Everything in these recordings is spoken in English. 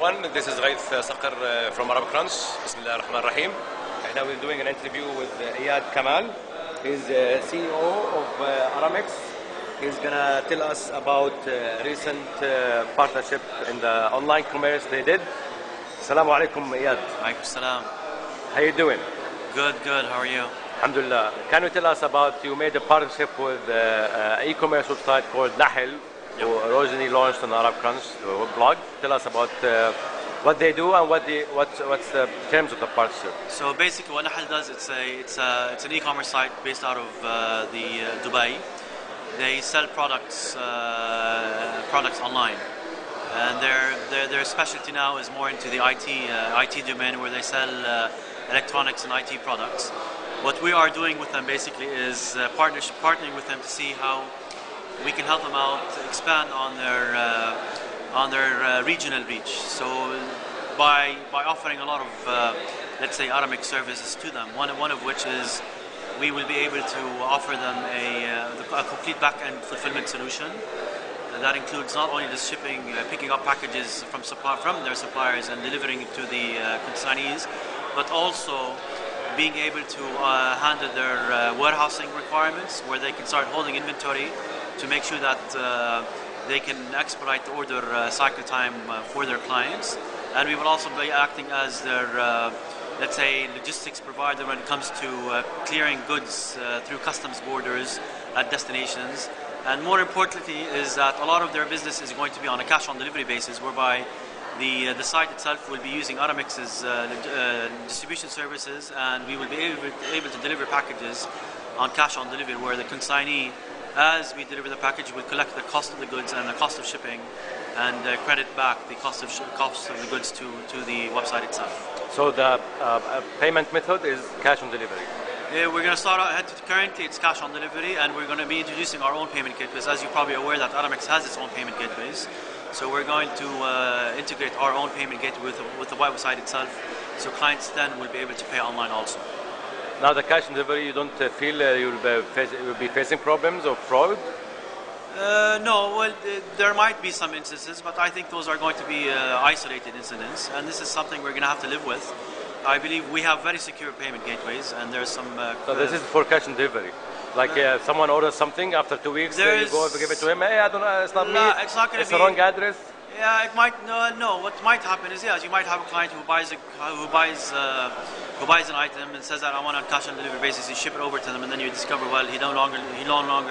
everyone. This is Ghaith Saqar from Arabcrunch. Bismillah ar-Rahman ar-Rahim. And now we're doing an interview with Iyad Kamal. He's CEO of Aramex. He's going to tell us about recent partnership in the online commerce they did. Assalamu alaikum, Iyad. Alaikum salam. How you doing? Good, good. How are you? Alhamdulillah. Can you tell us about, you made a partnership with e-commerce website called Nahl, who originally launched on Arabcrunch blog. Tell us about what they do and what's the terms of the partnership. So basically, what Nahl does, it's an e-commerce site based out of Dubai. They sell products online, and their specialty now is more into the IT domain, where they sell electronics and IT products. What we are doing with them basically is partnering with them to see how we can help them out expand on their regional reach. So by offering a lot of let's say Aramex services to them, one of which is we will be able to offer them a complete back-end fulfillment solution. That includes not only the shipping, picking up packages from their suppliers and delivering it to the consignees, but also being able to handle their warehousing requirements, where they can start holding inventory to make sure that they can expedite the order cycle time for their clients. And we will also be acting as their, let's say, logistics provider when it comes to clearing goods through customs borders at destinations. And more importantly is that a lot of their business is going to be on a cash-on-delivery basis, whereby the site itself will be using Aramex's distribution services, and we will be able to deliver packages on cash-on-delivery, where the consignee, as we deliver the package, will collect the cost of the goods and the cost of shipping, and credit back the cost of the goods to the website itself. So the payment method is cash-on-delivery? We're going to start out, currently it's cash on delivery, and we're going to be introducing our own payment gateways. As you're probably aware, that Aramex has its own payment gateways. So we're going to integrate our own payment gateway with the website itself, so clients then will be able to pay online also. Now the cash on delivery, you don't feel you'll be facing problems of fraud? No, well, there might be some instances, but I think those are going to be isolated incidents, and this is something we're going to have to live with. I believe we have very secure payment gateways, and there's some... so this is for cash on delivery? Like someone orders something, after 2 weeks, you go and give it to him, hey, I don't know, it's not me, it's the wrong address? Yeah, it might, no, what might happen is, yes, you might have a client who buys an item and says that I want on cash on delivery basis, you ship it over to them, and then you discover, well, he no longer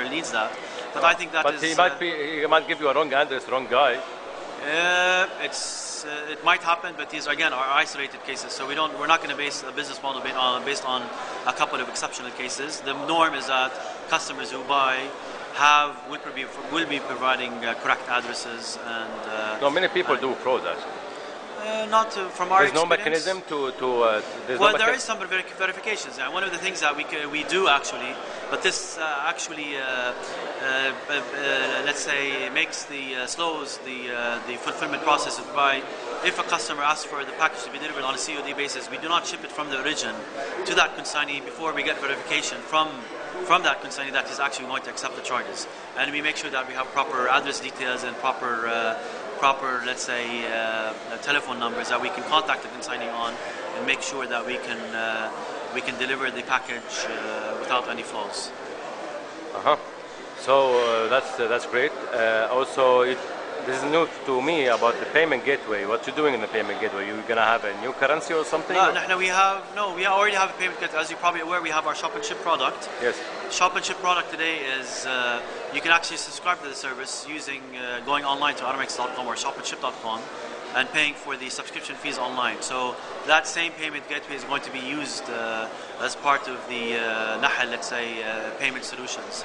needs that. But I think that but he might give you a wrong address, wrong guy. It might happen, but these again are isolated cases. So we're not going to base a business model based on a couple of exceptional cases. The norm is that customers who buy will be providing correct addresses, and no, many people do fraud actually. Not from our experience. There's no mechanism well, there is some verifications. One of the things that we do actually, but this actually let's say makes slows the fulfillment process by, if a customer asks for the package to be delivered on a COD basis, we do not ship it from the origin to that consignee before we get verification from that consignee that is actually going to accept the charges. And we make sure that we have proper address details and proper let's say telephone numbers that we can contact the consignee on, and make sure that we can deliver the package without any flaws. So that's great. Also, this is new to me about the payment gateway. What you're doing in the payment gateway? You're gonna have a new currency or something? No, we already have a payment gateway. As you're probably aware, we have our shop and ship product. Yes. Shop and ship product today is you can actually subscribe to the service using going online to aramex.com or shopandship.com and paying for the subscription fees online. So that same payment gateway is going to be used as part of the Nahl, let's say, payment solutions.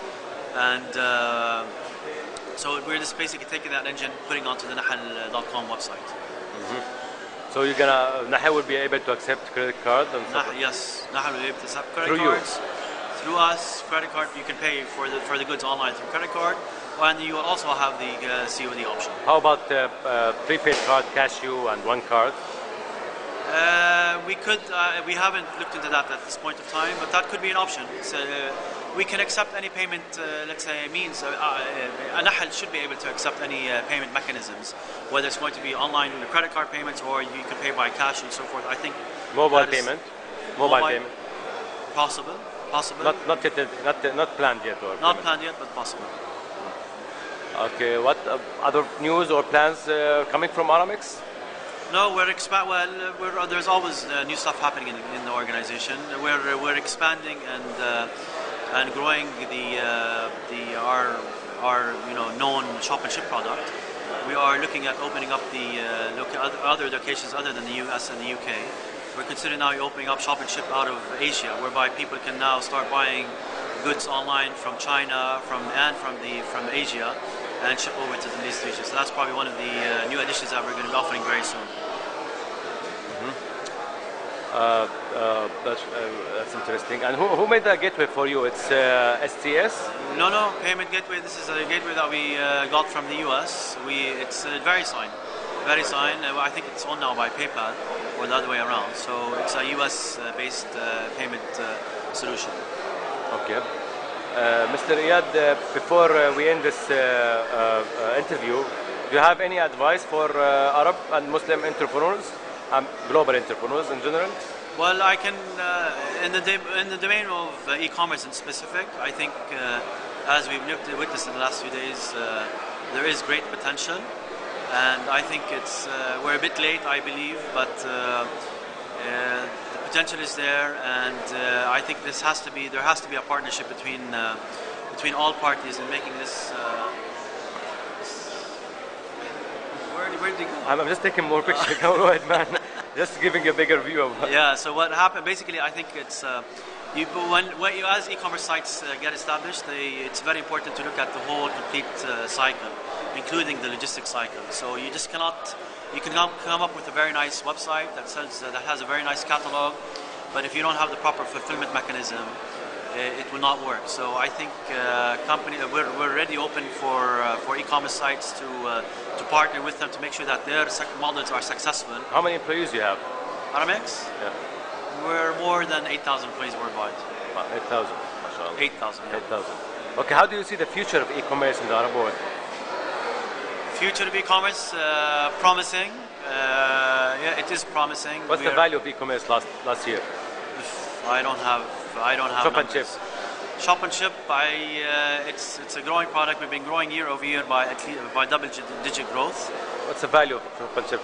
And so we're just basically taking that engine, putting onto the Nahl.com website. So Nahl will be able to accept credit card and stuff? Yes, Nahl will be able to accept credit cards. Through us, credit card, you can pay for the goods online through credit card, and you will also have the COD option. How about prepaid card, cashew, and one card? We haven't looked into that at this point of time, but that could be an option. We can accept any payment, let's say, means. Nahl should be able to accept any payment mechanisms, whether it's going to be online with credit card payments or you can pay by cash and so forth. I think mobile payment, mobile payment, possible. Not planned yet, or not planned yet, but possible. Okay, what other news or plans coming from Aramex? No, there's always new stuff happening in the organization. We're expanding and growing our known shop and ship product. We are looking at opening up the other locations other than the US and the UK. We're considering now opening up shop and ship out of Asia, whereby people can now start buying goods online from China, from Asia, and ship over to the Middle East region. So that's probably one of the new additions that we're going to be offering very soon. That's interesting. And who made that gateway for you? It's STS? No, payment gateway. This is a gateway that we got from the US. It's VeriSign. I think it's owned now by PayPal, or the other way around. So it's a US-based payment solution. Okay. Mr. Iyad, before we end this interview, do you have any advice for Arab and Muslim entrepreneurs, global entrepreneurs in general? Well, I can, in the domain of e-commerce in specific, I think as we've witnessed in the last few days, there is great potential, and I think we're a bit late, I believe, but the potential is there, and I think there has to be a partnership between all parties in making this. Where did he go? I'm just taking more pictures. Go ahead, man. Just giving you a bigger view of. Yeah. So what happened? Basically, I think it's as e-commerce sites get established, it's very important to look at the whole complete cycle, including the logistics cycle. So you can come up with a very nice website that has a very nice catalog, but if you don't have the proper fulfillment mechanism, it will not work. So I think we're already open for e-commerce sites to partner with them to make sure that their models are successful. How many employees do you have? Aramex? Yeah. We're more than 8,000 employees worldwide. 8,000, mashallah. 8,000. Yeah. 8,000. Okay, how do you see the future of e-commerce in the Arab world? Future of e-commerce, promising. Yeah, it is promising. What's the value of e-commerce last year? I don't have Shop and ship. Shop and ship. It's a growing product. We've been growing year over year by double-digit growth. What's the value of shop and ship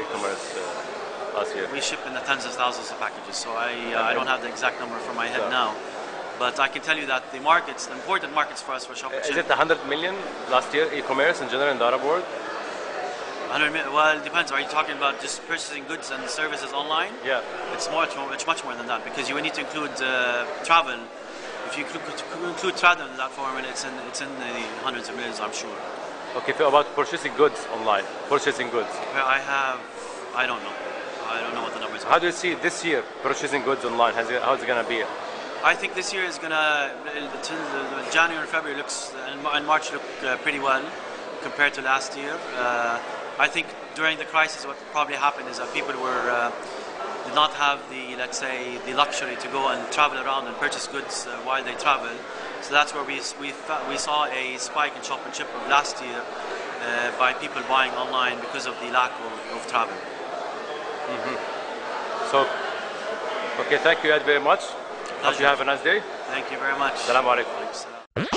e-commerce last year? We ship in the tens of thousands of packages. So I don't have the exact number from my head now, but I can tell you that the important markets for us for shop and ship. Is it 100 million last year e-commerce in general in the Arab world? 100 million. Well, it depends. Are you talking about just purchasing goods and services online? Yeah. It's much more than that, because you need to include travel. If you include travel in that form, it's in the hundreds of millions, I'm sure. Okay, about purchasing goods online, purchasing goods. I don't know. I don't know what the numbers are. How do you see this year purchasing goods online? How's it going to be? I think this year is going to, January and February and March look pretty well compared to last year. I think during the crisis, what probably happened is that people did not have the luxury to go and travel around and purchase goods while they travel. So that's where we saw a spike in shop and ship of last year by people buying online because of the lack of travel. So, okay, thank you Iyad very much. Pleasure. Hope you have a nice day. Thank you very much. Assalamu alaikum.